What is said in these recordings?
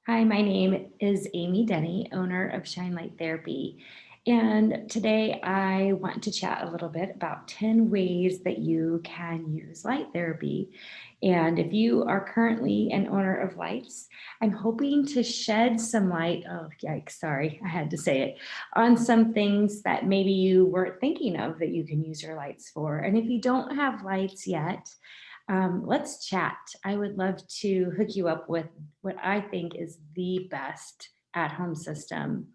Hi, my name is Amy Denny, owner of Shine Light Therapy. And today I want to chat a little bit about 10 ways that you can use light therapy. And if you are currently an owner of lights, I'm hoping to shed some light, oh, yikes, sorry, I had to say it, on some things that maybe you weren't thinking of that you can use your lights for. And if you don't have lights yet, let's chat. I would love to hook you up with what I think is the best at home system.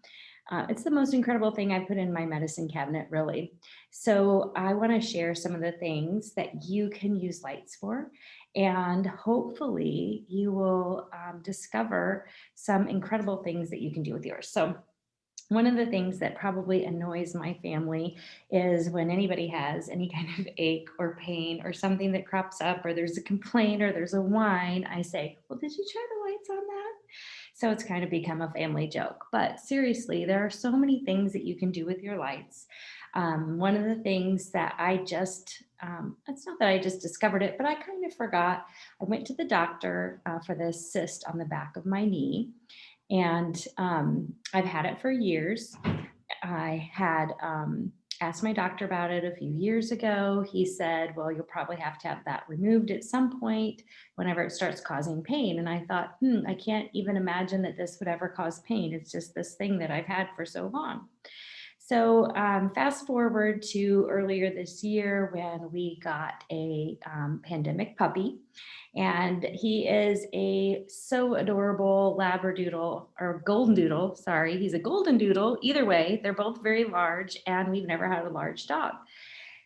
It's the most incredible thing I put in my medicine cabinet, really. So, I want to share some of the things that you can use lights for, and hopefully, you will discover some incredible things that you can do with yours. So, one of the things that probably annoys my family is when anybody has any kind of ache or pain or something that crops up, or there's a complaint or there's a whine, I say, well, did you try the lights on that? So it's kind of become a family joke. But seriously, there are so many things that you can do with your lights. One of the things that it's not that I just discovered it, but I kind of forgot. I went to the doctor for this cyst on the back of my knee, and I've had it for years. I had asked my doctor about it a few years ago. He said, well, you'll probably have to have that removed at some point whenever it starts causing pain. And I thought, I can't even imagine that this would ever cause pain. It's just this thing that I've had for so long. So, fast forward to earlier this year when we got a pandemic puppy, and he is a so adorable Labradoodle or Golden Doodle. Sorry, he's a Golden Doodle. Either way, they're both very large, and we've never had a large dog.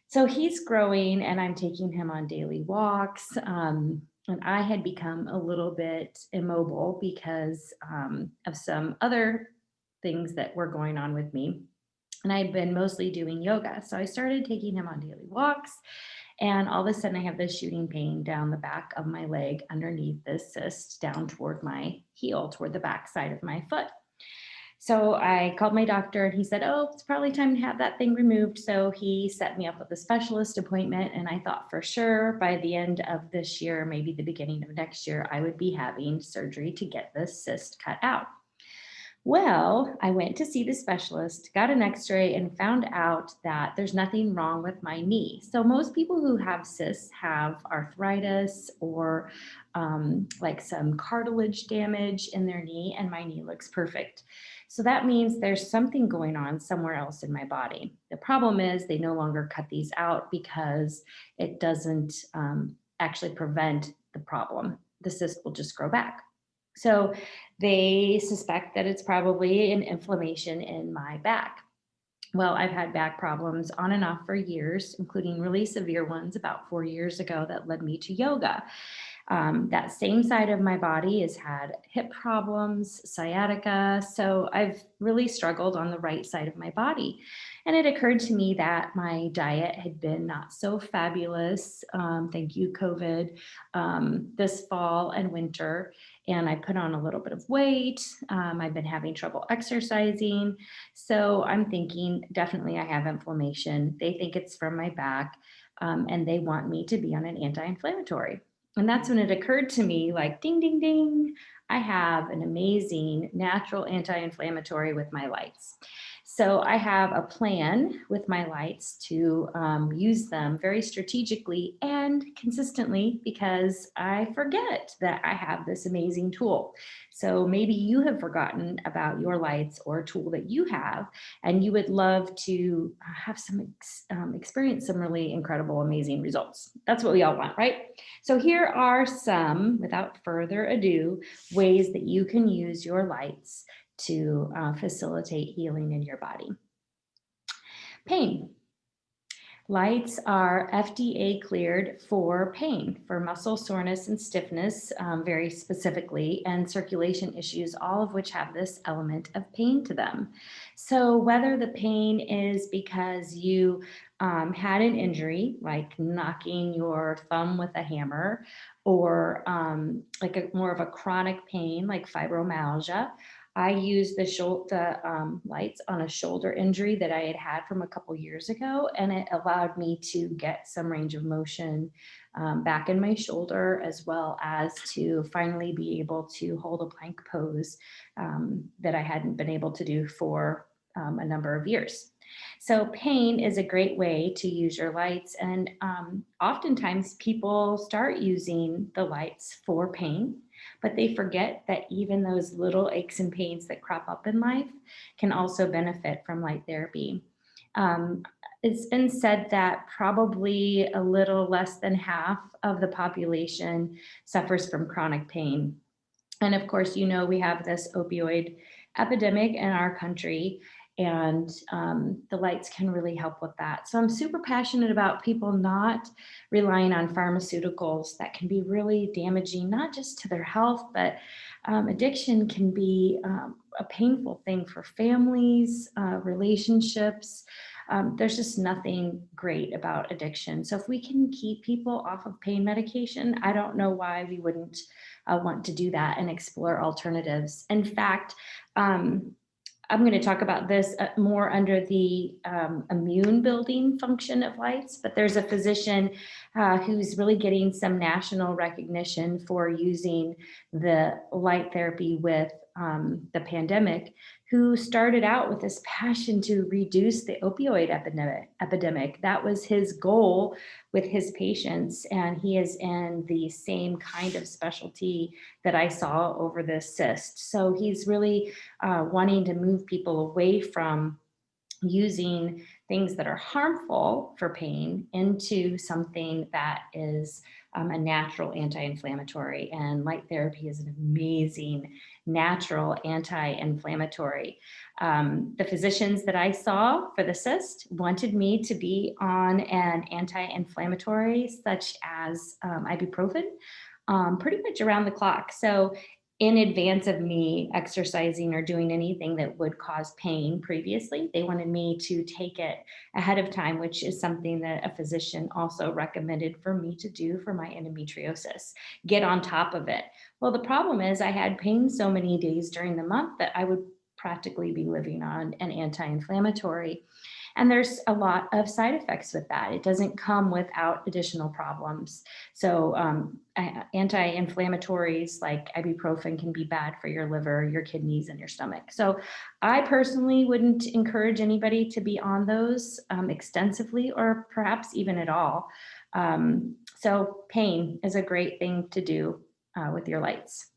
So he's growing, and I'm taking him on daily walks. And I had become a little bit immobile because of some other things that were going on with me, and I'd been mostly doing yoga. So I started taking him on daily walks, and all of a sudden I have this shooting pain down the back of my leg underneath this cyst down toward my heel, toward the back side of my foot. So I called my doctor and he said, oh, it's probably time to have that thing removed. So he set me up with a specialist appointment. And I thought for sure by the end of this year, maybe the beginning of next year, I would be having surgery to get this cyst cut out. Well, I went to see the specialist, got an x ray, and found out that there's nothing wrong with my knee. So, most people who have cysts have arthritis or like some cartilage damage in their knee, and my knee looks perfect. So, that means there's something going on somewhere else in my body. The problem is they no longer cut these out because it doesn't actually prevent the problem. The cyst will just grow back. So, they suspect that it's probably an inflammation in my back. Well, I've had back problems on and off for years, including really severe ones about 4 years ago that led me to yoga. That same side of my body has had hip problems, sciatica. So I've really struggled on the right side of my body. And it occurred to me that my diet had been not so fabulous. Thank you, COVID, this fall and winter. And I put on a little bit of weight. I've been having trouble exercising. So I'm thinking definitely I have inflammation. They think it's from my back, and they want me to be on an anti inflammatory. And that's when it occurred to me like, ding, ding, ding, I have an amazing natural anti inflammatory with my lights. So I have a plan with my lights to use them very strategically and consistently because I forget that I have this amazing tool. So maybe you have forgotten about your lights or a tool that you have, and you would love to have experience some really incredible, amazing results. That's what we all want, right? So here are some, without further ado, ways that you can use your lights to facilitate healing in your body. Pain. Lights are FDA cleared for pain, for muscle soreness and stiffness, very specifically, and circulation issues, all of which have this element of pain to them. So, whether the pain is because you had an injury, like knocking your thumb with a hammer, or more of a chronic pain, like fibromyalgia, I used the lights on a shoulder injury that I had had from a couple years ago, and it allowed me to get some range of motion back in my shoulder, as well as to finally be able to hold a plank pose that I hadn't been able to do for a number of years. So, pain is a great way to use your lights. And oftentimes people start using the lights for pain, but they forget that even those little aches and pains that crop up in life can also benefit from light therapy. Um, it's been said that probably a little less than half of the population suffers from chronic pain. And of course, we have this opioid epidemic in our country, and the lights can really help with that. So I'm super passionate about people not relying on pharmaceuticals that can be really damaging, not just to their health, but addiction can be a painful thing for families, relationships. There's just nothing great about addiction. So if we can keep people off of pain medication, I don't know why we wouldn't want to do that and explore alternatives. In fact, I'm going to talk about this more under the immune building function of lights, but there's a physician who's really getting some national recognition for using the light therapy with the pandemic, who started out with this passion to reduce the opioid epidemic. That was his goal with his patients, and he is in the same kind of specialty that I saw over this cyst. So he's really wanting to move people away from using things that are harmful for pain into something that is a natural anti-inflammatory. And light therapy is an amazing natural anti-inflammatory. The physicians that I saw for the cyst wanted me to be on an anti-inflammatory such as ibuprofen pretty much around the clock. So in advance of me exercising or doing anything that would cause pain previously, they wanted me to take it ahead of time, which is something that a physician also recommended for me to do for my endometriosis. Get on top of it. Well, the problem is I had pain so many days during the month that I would practically be living on an anti-inflammatory. And there's a lot of side effects with that. It doesn't come without additional problems. So, anti inflammatories like ibuprofen can be bad for your liver, your kidneys, and your stomach. So, I personally wouldn't encourage anybody to be on those extensively or perhaps even at all. So, pain is a great thing to do with your lights.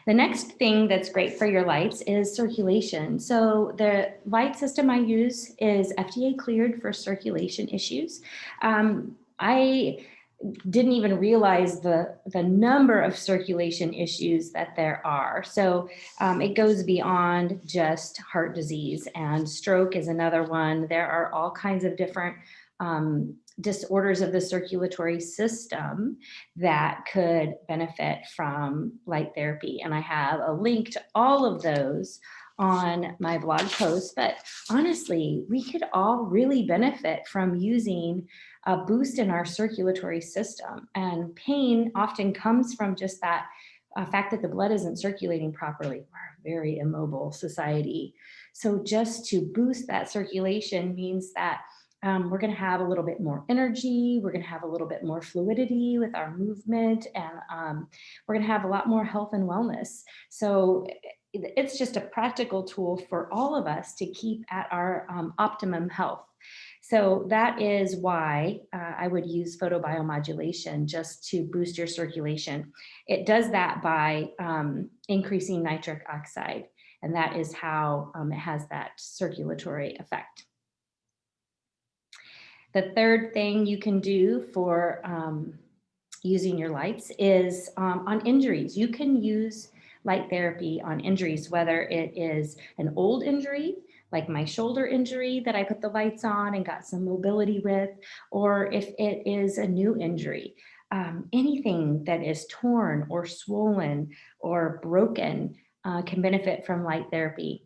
The next thing that's great for your lights is circulation. So the light system I use is FDA cleared for circulation issues. I didn't even realize the number of circulation issues that there are. So it goes beyond just heart disease, and stroke is another one. There are all kinds of different disorders of the circulatory system that could benefit from light therapy. And I have a link to all of those on my blog post. But honestly, we could all really benefit from using a boost in our circulatory system. And pain often comes from just that fact that the blood isn't circulating properly. We're a very immobile society. So just to boost that circulation means that we're going to have a little bit more energy. We're going to have a little bit more fluidity with our movement, and we're going to have a lot more health and wellness. So it's just a practical tool for all of us to keep at our optimum health. So that is why I would use photobiomodulation just to boost your circulation. It does that by increasing nitric oxide, and that is how it has that circulatory effect. The third thing you can do for using your lights is on injuries. You can use light therapy on injuries, whether it is an old injury, like my shoulder injury that I put the lights on and got some mobility with, or if it is a new injury. Anything that is torn or swollen or broken can benefit from light therapy.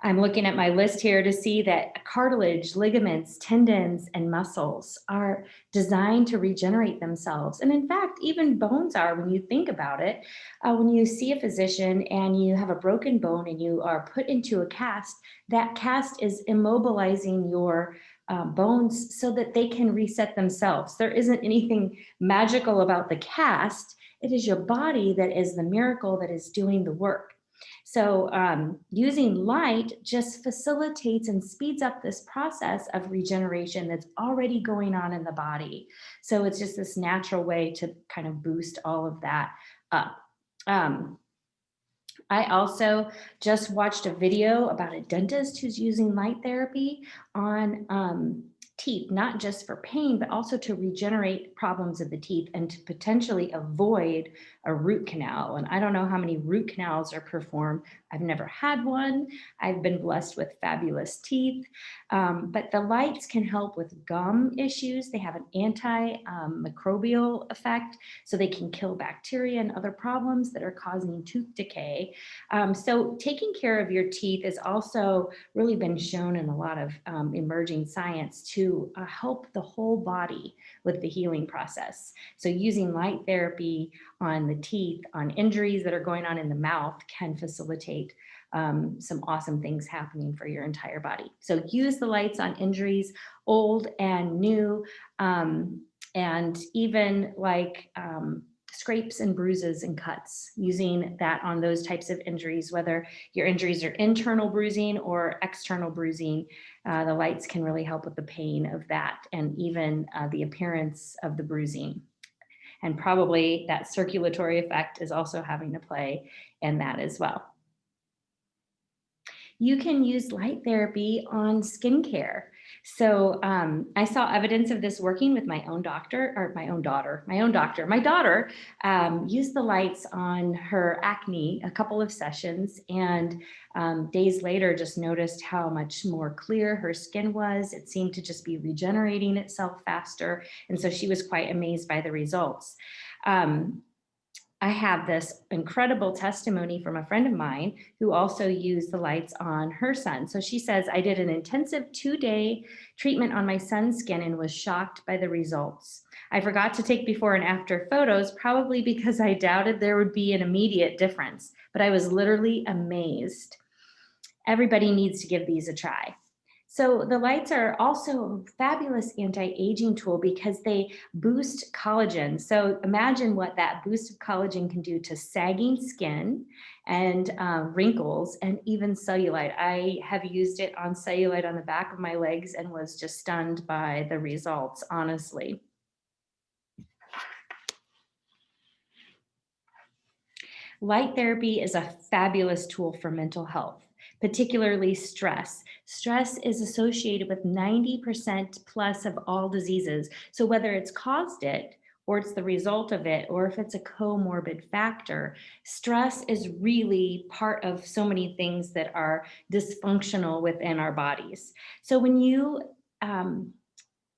I'm looking at my list here to see that cartilage, ligaments, tendons, and muscles are designed to regenerate themselves. And in fact, even bones are when you think about it. When you see a physician and you have a broken bone and you are put into a cast, that cast is immobilizing your bones so that they can reset themselves. There isn't anything magical about the cast. It is your body that is the miracle that is doing the work. So using light just facilitates and speeds up this process of regeneration that's already going on in the body. So it's just this natural way to kind of boost all of that up. Um, I also just watched a video about a dentist who's using light therapy on teeth, not just for pain, but also to regenerate problems of the teeth and to potentially avoid a root canal. And I don't know how many root canals are performed. I've never had one. I've been blessed with fabulous teeth. But the lights can help with gum issues. They have an antimicrobial effect, so they can kill bacteria and other problems that are causing tooth decay. So taking care of your teeth has also really been shown in a lot of emerging science to help the whole body with the healing process. So using light therapy on the teeth, on injuries that are going on in the mouth can facilitate some awesome things happening for your entire body. So use the lights on injuries, old and new, and even like scrapes and bruises and cuts, using that on those types of injuries, whether your injuries are internal bruising or external bruising. The lights can really help with the pain of that and even the appearance of the bruising. And probably that circulatory effect is also having to play in that as well. You can use light therapy on skincare. So I saw evidence of this working with my own doctor, or my own daughter. My daughter used the lights on her acne a couple of sessions, and days later just noticed how much more clear her skin was. It seemed to just be regenerating itself faster. And so she was quite amazed by the results. I have this incredible testimony from a friend of mine who also used the lights on her son. So she says, I did an intensive 2-day treatment on my son's skin and was shocked by the results. I forgot to take before and after photos, probably because I doubted there would be an immediate difference, but I was literally amazed. Everybody needs to give these a try. So the lights are also a fabulous anti-aging tool because they boost collagen. So imagine what that boost of collagen can do to sagging skin and wrinkles and even cellulite. I have used it on cellulite on the back of my legs and was just stunned by the results, honestly. Light therapy is a fabulous tool for mental health, particularly stress. Stress is associated with 90% plus of all diseases. So whether it's caused it, or it's the result of it, or if it's a comorbid factor, stress is really part of so many things that are dysfunctional within our bodies. So when you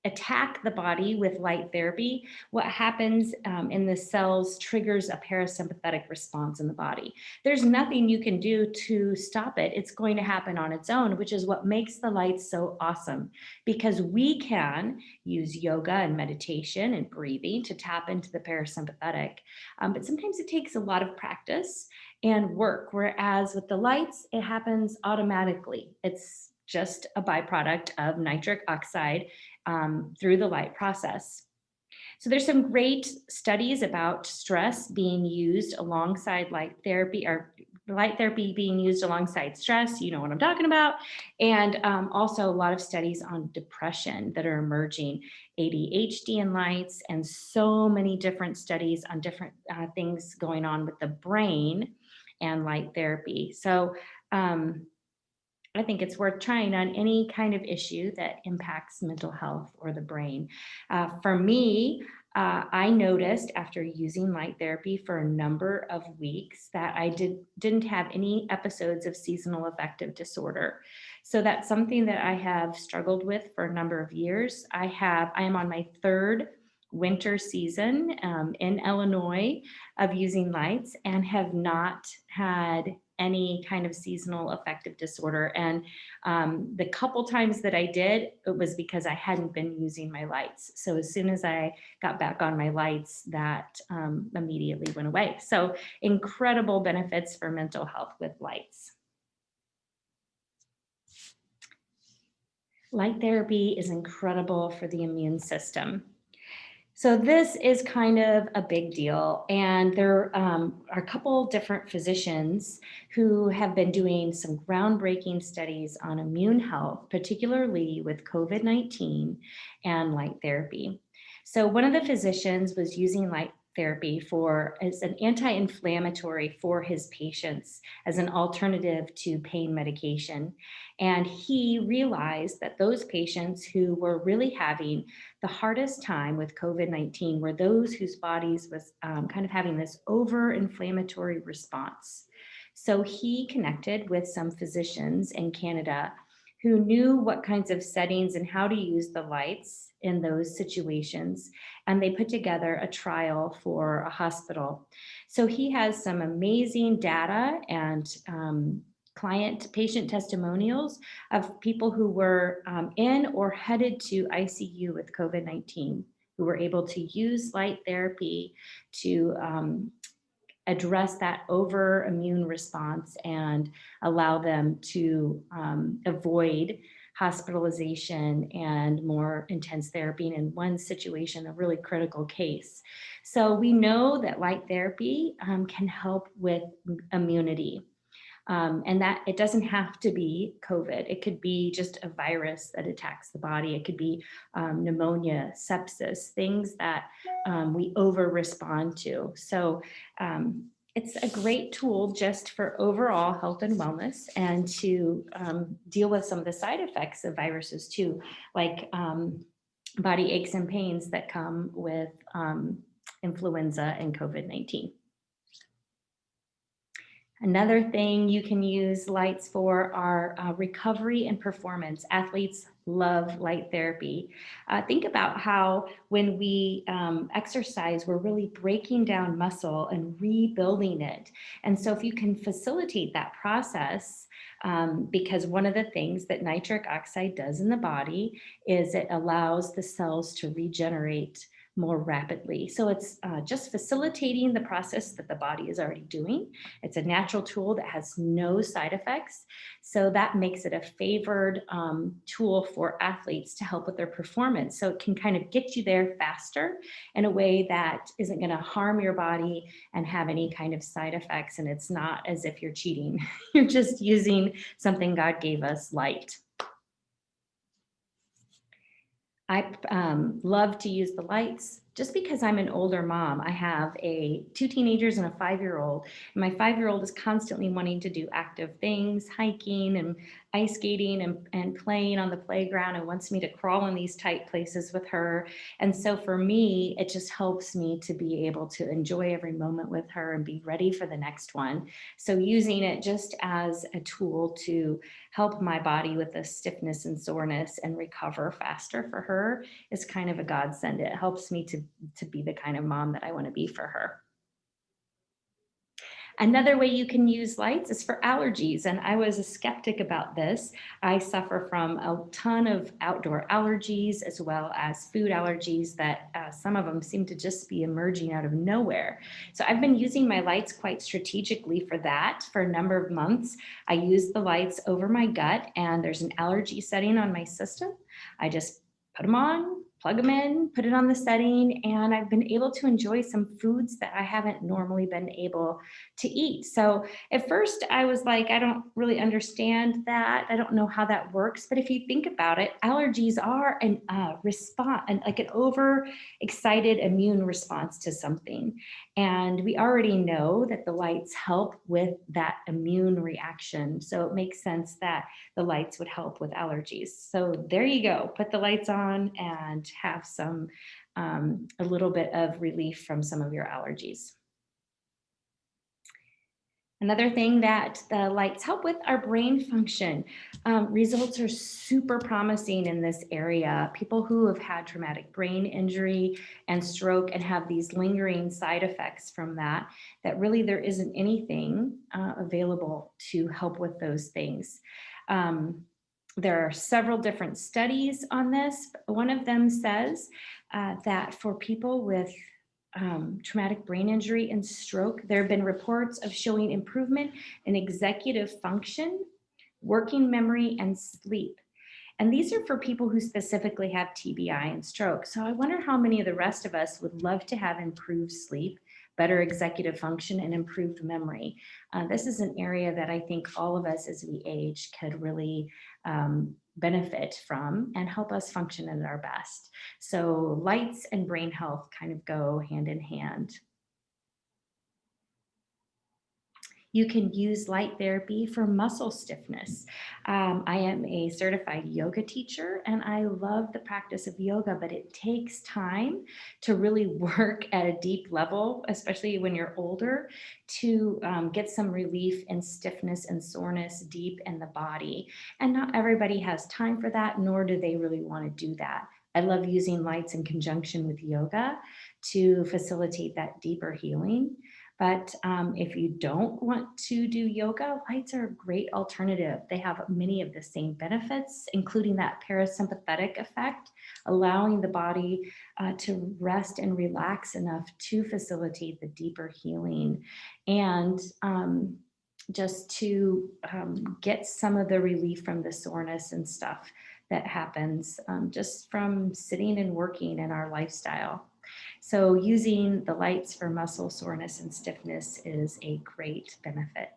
attack the body with light therapy, what happens in the cells triggers a parasympathetic response in the body. There's nothing you can do to stop it. It's going to happen on its own, which is what makes the lights so awesome, because we can use yoga and meditation and breathing to tap into the parasympathetic. But sometimes it takes a lot of practice and work, whereas with the lights, it happens automatically. It's just a byproduct of nitric oxide through the light process. So there's some great studies about stress being used alongside light therapy, or light therapy being used alongside stress. You know what I'm talking about. And also a lot of studies on depression that are emerging, ADHD and lights, and so many different studies on different things going on with the brain and light therapy. So I think it's worth trying on any kind of issue that impacts mental health or the brain. For me, I noticed after using light therapy for a number of weeks that I didn't have any episodes of seasonal affective disorder. So that's something that I have struggled with for a number of years. I am on my third winter season in Illinois of using lights and have not had any kind of seasonal affective disorder. And the couple times that I did, it was because I hadn't been using my lights. So as soon as I got back on my lights, that immediately went away. So incredible benefits for mental health with lights. Light therapy is incredible for the immune system. So this is kind of a big deal, and there are a couple different physicians who have been doing some groundbreaking studies on immune health, particularly with COVID-19 and light therapy. So one of the physicians was using light therapy for as an anti-inflammatory for his patients as an alternative to pain medication. And he realized that those patients who were really having the hardest time with COVID-19 were those whose bodies was kind of having this over-inflammatory response. So he connected with some physicians in Canada who knew what kinds of settings and how to use the lights in those situations. And they put together a trial for a hospital. So he has some amazing data and client patient testimonials of people who were in or headed to ICU with COVID-19, who were able to use light therapy to address that over immune response and allow them to avoid hospitalization and more intense therapy, and in one situation, a really critical case. So we know that light therapy can help with immunity. And that it doesn't have to be COVID. It could be just a virus that attacks the body. It could be pneumonia, sepsis, things that we over respond to. So it's a great tool just for overall health and wellness, and to deal with some of the side effects of viruses too, like body aches and pains that come with influenza and COVID-19. Another thing you can use lights for are recovery and performance. Athletes love light therapy. Think about how when we exercise, we're really breaking down muscle and rebuilding it. And so if you can facilitate that process, because one of the things that nitric oxide does in the body is it allows the cells to regenerate more rapidly. So it's just facilitating the process that the body is already doing. It's a natural tool that has no side effects. So that makes it a favored tool for athletes to help with their performance. So it can kind of get you there faster in a way that isn't going to harm your body and have any kind of side effects. And it's not as if you're cheating. You're just using something God gave us, light. I love to use the lights just because I'm an older mom. I have two teenagers and a 5-year-old. And my 5-year-old is constantly wanting to do active things, hiking and ice skating and playing on the playground, and wants me to crawl in these tight places with her. And so for me, it just helps me to be able to enjoy every moment with her and be ready for the next one. So using it just as a tool to help my body with the stiffness and soreness and recover faster for her is kind of a godsend. It helps me to be the kind of mom that I want to be for her. Another way you can use lights is for allergies. And I was a skeptic about this. I suffer from a ton of outdoor allergies as well as food allergies that some of them seem to just be emerging out of nowhere. So I've been using my lights quite strategically for that for a number of months. I use the lights over my gut, and there's an allergy setting on my system. I just put them on, plug them in, put it on the setting, and I've been able to enjoy some foods that I haven't normally been able to eat. So at first I was like, I don't really understand that. I don't know how that works. But if you think about it, allergies are an response, like an overexcited immune response to something. And we already know that the lights help with that immune reaction. So it makes sense that the lights would help with allergies. So there you go. Put the lights on and have some a little bit of relief from some of your allergies. Another thing that the lights help with are brain function. Results are super promising in this area. People who have had traumatic brain injury and stroke and have these lingering side effects from that, that really there isn't anything available to help with those things. There are several different studies on this. One of them says that for people with traumatic brain injury and stroke, there have been reports of showing improvement in executive function, working memory, and sleep. And these are for people who specifically have TBI and stroke. So I wonder how many of the rest of us would love to have improved sleep, better executive function, and improved memory. This is an area that I think all of us as we age could really benefit from and help us function at our best. So lights and brain health kind of go hand in hand. You can use light therapy for muscle stiffness. I am a certified yoga teacher and I love the practice of yoga, but it takes time to really work at a deep level, especially when you're older, to get some relief in stiffness and soreness deep in the body. And not everybody has time for that, nor do they really want to do that. I love using lights in conjunction with yoga to facilitate that deeper healing. But if you don't want to do yoga, lights are a great alternative. They have many of the same benefits, including that parasympathetic effect, allowing the body to rest and relax enough to facilitate the deeper healing and just to get some of the relief from the soreness and stuff that happens just from sitting and working in our lifestyle. So using the lights for muscle soreness and stiffness is a great benefit.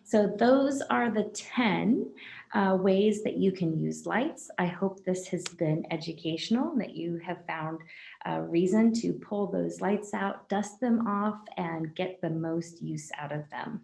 So those are the 10 ways that you can use lights. I hope this has been educational, that you have found a reason to pull those lights out, dust them off, and get the most use out of them.